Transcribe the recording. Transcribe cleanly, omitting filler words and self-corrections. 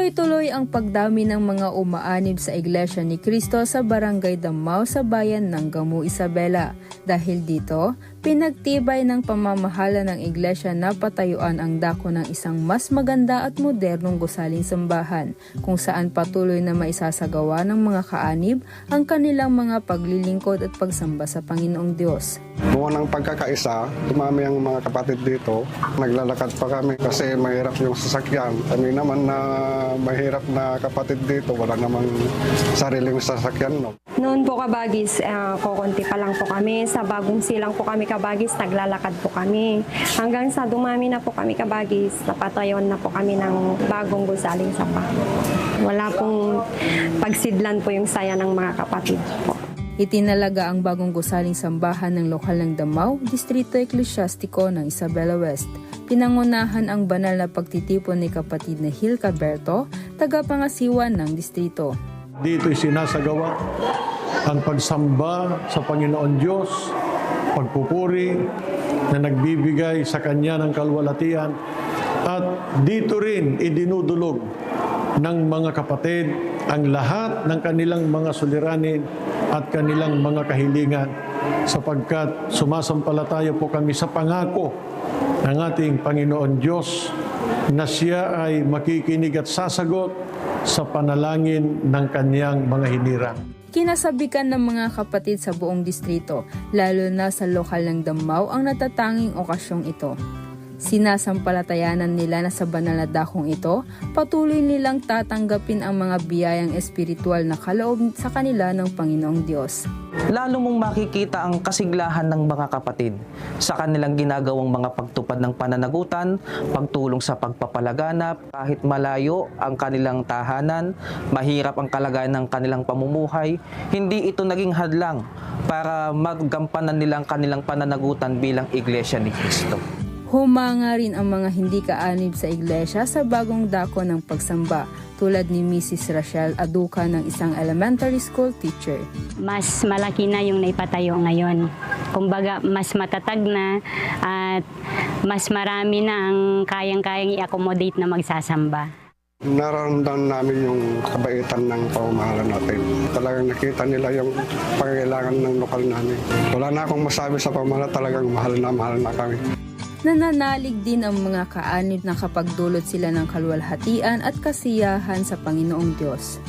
Tuloy-tuloy ang pagdami ng mga umaanib sa Iglesia ni Cristo sa Barangay Damao sa bayan ng Gamu, Isabela. Dahil dito, pinagtibay ng pamamahala ng Iglesia na patayuan ang dako ng isang mas maganda at modernong gusaling sambahan, kung saan patuloy na maisasagawa ng mga kaanib ang kanilang mga paglilingkod at pagsamba sa Panginoong Diyos. Buwan ng pagkakaisa, dumami ang mga kapatid dito. Naglalakad pa kami kasi mahirap yung sasakyan. Kami naman na mahirap na kapatid dito, wala namang sariling sasakyan. No? Noon po kabagis, kukunti pa lang po kami. Sa bagong silang po kami kabagis, naglalakad po kami. Hanggang sa dumami na po kami kabagis, napatayon na po kami ng bagong gusaling sapa. Wala pong pagsidlan po yung saya ng mga kapatid po. Itinalaga ang bagong gusaling sambahan ng lokal ng Damao, Distrito Eklesyastiko ng Isabela West. Pinangunahan ang banal na pagtitipon ni kapatid na Hil Caberto, tagapangasiwa ng distrito. Dito'y sinasagawa ang pagsamba sa Panginoon Diyos, pagpupuri na nagbibigay sa Kanya ng kalwalatian, at dito rin idinudulog ng mga kapatid ang lahat ng kanilang mga suliranin at kanilang mga kahilingan, sapagkat sumasampalataya po kami sa pangako ng ating Panginoon Diyos na Siya ay makikinig at sasagot sa panalangin ng Kanyang mga hinirang. Kinasabikan ng mga kapatid sa buong distrito, lalo na sa lokal ng Damao, ang natatanging okasyong ito. Sinasampalatayanan nila na sa banal na dakong ito, patuloy nilang tatanggapin ang mga biyayang espiritual na kaloob sa kanila ng Panginoong Diyos. Lalo mong makikita ang kasiglahan ng mga kapatid sa kanilang ginagawang mga pagtupad ng pananagutan, pagtulong sa pagpapalaganap, kahit malayo ang kanilang tahanan, mahirap ang kalagayan ng kanilang pamumuhay, hindi ito naging hadlang para magampanan nilang kanilang pananagutan bilang Iglesia ni Cristo. Humanga rin ang mga hindi kaanib sa iglesia sa bagong dako ng pagsamba, tulad ni Mrs. Rachel Aduca ng isang elementary school teacher. Mas malaki na yung naipatayo ngayon. Kumbaga, mas matatag na at mas marami na ang kayang-kayang i-accommodate na magsasamba. Nararamdaman namin yung kabaitan ng pamamahala natin. Talagang nakita nila yung pangailangan ng lokal namin. Wala na akong masabi sa pamamahala, talagang mahal na kami. Nananalig din ang mga kaanib na kapag dulot sila ng kalwalhatian at kasiyahan sa Panginoong Diyos.